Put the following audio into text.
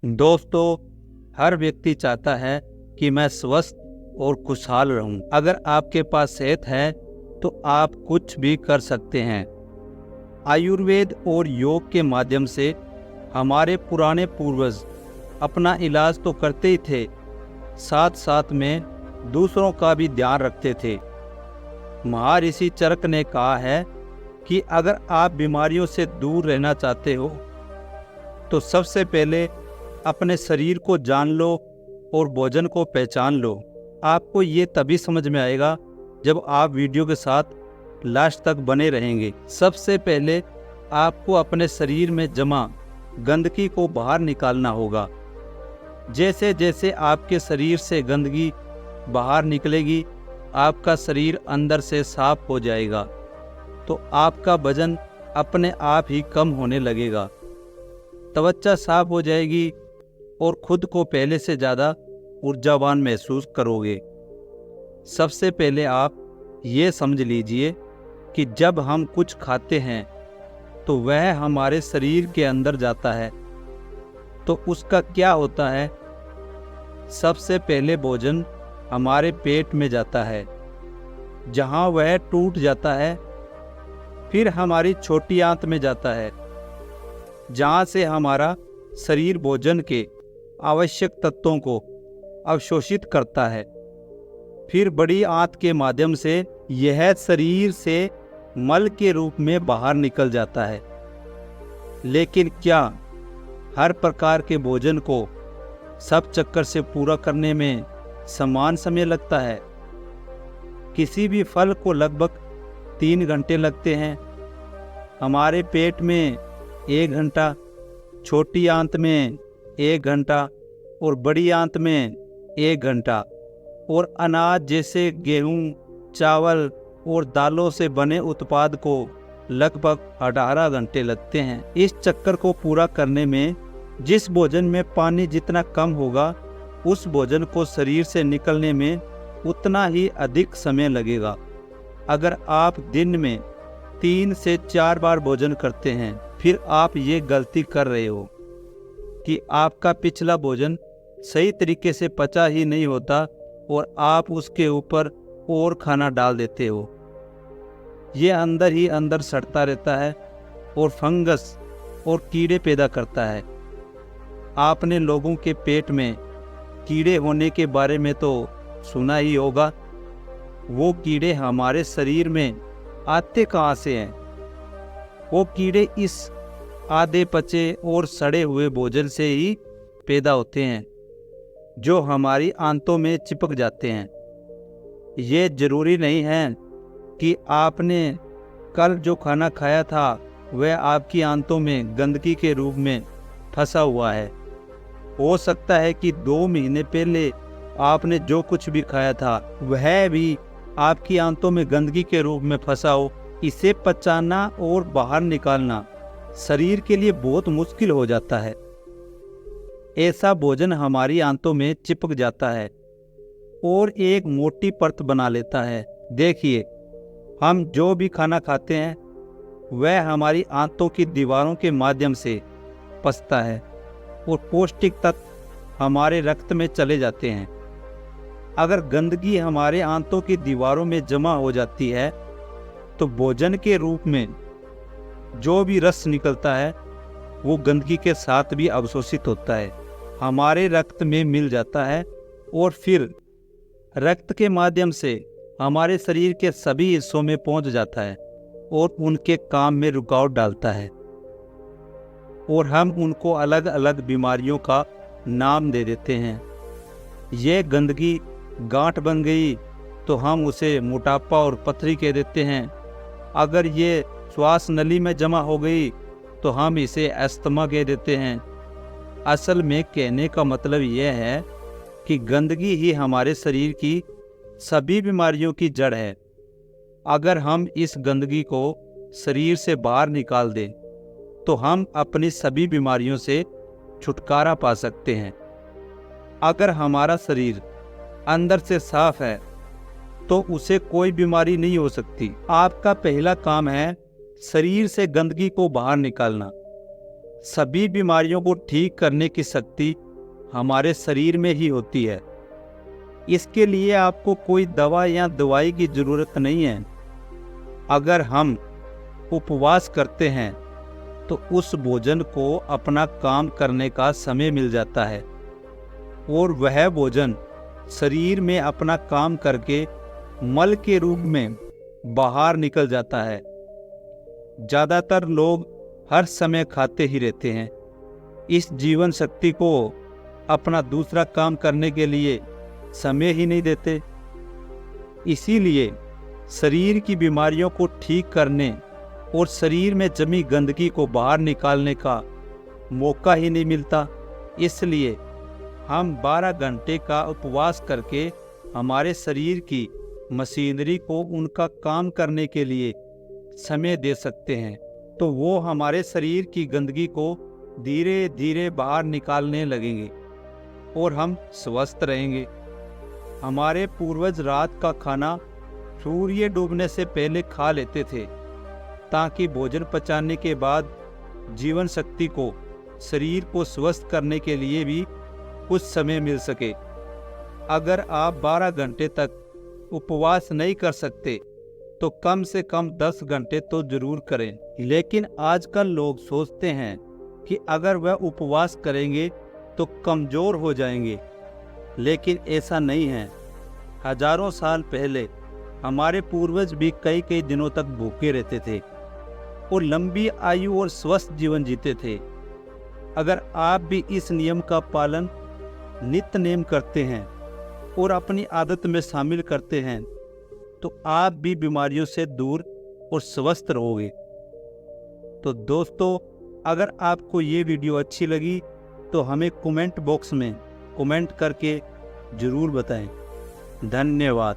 दोस्तों, हर व्यक्ति चाहता है कि मैं स्वस्थ और खुशहाल रहूं। अगर आपके पास सेहत है तो आप कुछ भी कर सकते हैं। आयुर्वेद और योग के माध्यम से हमारे पुराने पूर्वज अपना इलाज तो करते ही थे, साथ साथ में दूसरों का भी ध्यान रखते थे। महर्षि चरक ने कहा है कि अगर आप बीमारियों से दूर रहना चाहते हो तो सबसे पहले अपने शरीर को जान लो और भोजन को पहचान लो। आपको ये तभी समझ में आएगा जब आप वीडियो के साथ लास्ट तक बने रहेंगे। सबसे पहले आपको अपने शरीर में जमा गंदगी को बाहर निकालना होगा। जैसे जैसे आपके शरीर से गंदगी बाहर निकलेगी, आपका शरीर अंदर से साफ हो जाएगा, तो आपका वजन अपने आप ही कम होने लगेगा। त्वचा साफ हो जाएगी और खुद को पहले से ज़्यादा ऊर्जावान महसूस करोगे। सबसे पहले आप ये समझ लीजिए कि जब हम कुछ खाते हैं तो वह हमारे शरीर के अंदर जाता है, तो उसका क्या होता है? सबसे पहले भोजन हमारे पेट में जाता है, जहाँ वह टूट जाता है। फिर हमारी छोटी आंत में जाता है, जहाँ से हमारा शरीर भोजन के आवश्यक तत्वों को अवशोषित करता है। फिर बड़ी आंत के माध्यम से यह शरीर से मल के रूप में बाहर निकल जाता है। लेकिन क्या हर प्रकार के भोजन को सब चक्कर से पूरा करने में समान समय लगता है? किसी भी फल को लगभग 3 घंटे लगते हैं। हमारे पेट में 1 घंटा, छोटी आंत में 1 घंटा और बड़ी आंत में 1 घंटा, और अनाज जैसे गेहूं, चावल और दालों से बने उत्पाद को लगभग 18 घंटे लगते हैं। इस चक्कर को पूरा करने में जिस भोजन में पानी जितना कम होगा, उस भोजन को शरीर से निकलने में उतना ही अधिक समय लगेगा। अगर आप दिन में 3 से 4 बार भोजन करते हैं, फिर आप ये गलती कर रहे हो कि आपका पिछला भोजन सही तरीके से पचा ही नहीं होता और आप उसके ऊपर और खाना डाल देते हो। ये अंदर ही अंदर सड़ता रहता है और फंगस और कीड़े पैदा करता है। आपने लोगों के पेट में कीड़े होने के बारे में तो सुना ही होगा। वो कीड़े हमारे शरीर में आते कहाँ से हैं? वो कीड़े इस आधे पचे और सड़े हुए भोजन से ही पैदा होते हैं, जो हमारी आंतों में चिपक जाते हैं। ये जरूरी नहीं है कि आपने कल जो खाना खाया था वह आपकी आंतों में गंदगी के रूप में फंसा हुआ है। हो सकता है कि 2 महीने पहले आपने जो कुछ भी खाया था वह भी आपकी आंतों में गंदगी के रूप में फंसा हो। इसे पचाना और बाहर निकालना शरीर के लिए बहुत मुश्किल हो जाता है। ऐसा भोजन हमारी आंतों में चिपक जाता है और एक मोटी परत बना लेता है। देखिए, हम जो भी खाना खाते हैं वह हमारी आंतों की दीवारों के माध्यम से पचता है और पौष्टिक तत्व हमारे रक्त में चले जाते हैं। अगर गंदगी हमारे आंतों की दीवारों में जमा हो जाती है तो भोजन के रूप में जो भी रस निकलता है वो गंदगी के साथ भी अवशोषित होता है, हमारे रक्त में मिल जाता है और फिर रक्त के माध्यम से हमारे शरीर के सभी हिस्सों में पहुंच जाता है और उनके काम में रुकावट डालता है, और हम उनको अलग अलग बीमारियों का नाम दे देते हैं। ये गंदगी गांठ बन गई तो हम उसे मोटापा और पथरी कह देते हैं। अगर ये श्वास नली में जमा हो गई तो हम इसे अस्थमा कह देते हैं। असल में कहने का मतलब यह है कि गंदगी ही हमारे शरीर की सभी बीमारियों की जड़ है। अगर हम इस गंदगी को शरीर से बाहर निकाल दें तो हम अपनी सभी बीमारियों से छुटकारा पा सकते हैं। अगर हमारा शरीर अंदर से साफ है तो उसे कोई बीमारी नहीं हो सकती। आपका पहला काम है शरीर से गंदगी को बाहर निकालना। सभी बीमारियों को ठीक करने की शक्ति हमारे शरीर में ही होती है। इसके लिए आपको कोई दवा या दवाई की ज़रूरत नहीं है। अगर हम उपवास करते हैं तो उस भोजन को अपना काम करने का समय मिल जाता है और वह भोजन शरीर में अपना काम करके मल के रूप में बाहर निकल जाता है। ज़्यादातर लोग हर समय खाते ही रहते हैं। इस जीवन शक्ति को अपना दूसरा काम करने के लिए समय ही नहीं देते। इसीलिए शरीर की बीमारियों को ठीक करने और शरीर में जमी गंदगी को बाहर निकालने का मौका ही नहीं मिलता। इसलिए हम 12 घंटे का उपवास करके हमारे शरीर की मशीनरी को उनका काम करने के लिए समय दे सकते हैं, तो वो हमारे शरीर की गंदगी को धीरे धीरे बाहर निकालने लगेंगे और हम स्वस्थ रहेंगे। हमारे पूर्वज रात का खाना सूर्य डूबने से पहले खा लेते थे ताकि भोजन पचाने के बाद जीवन शक्ति को शरीर को स्वस्थ करने के लिए भी कुछ समय मिल सके। अगर आप 12 घंटे तक उपवास नहीं कर सकते तो कम से कम 10 घंटे तो जरूर करें। लेकिन आजकल लोग सोचते हैं कि अगर वह उपवास करेंगे तो कमज़ोर हो जाएंगे, लेकिन ऐसा नहीं है। हजारों साल पहले हमारे पूर्वज भी कई कई दिनों तक भूखे रहते थे और लंबी आयु और स्वस्थ जीवन जीते थे। अगर आप भी इस नियम का पालन नित्य नेम करते हैं और अपनी आदत में शामिल करते हैं तो आप भी बीमारियों से दूर और स्वस्थ रहोगे। तो दोस्तों, अगर आपको ये वीडियो अच्छी लगी तो हमें कमेंट बॉक्स में कमेंट करके ज़रूर बताएं। धन्यवाद।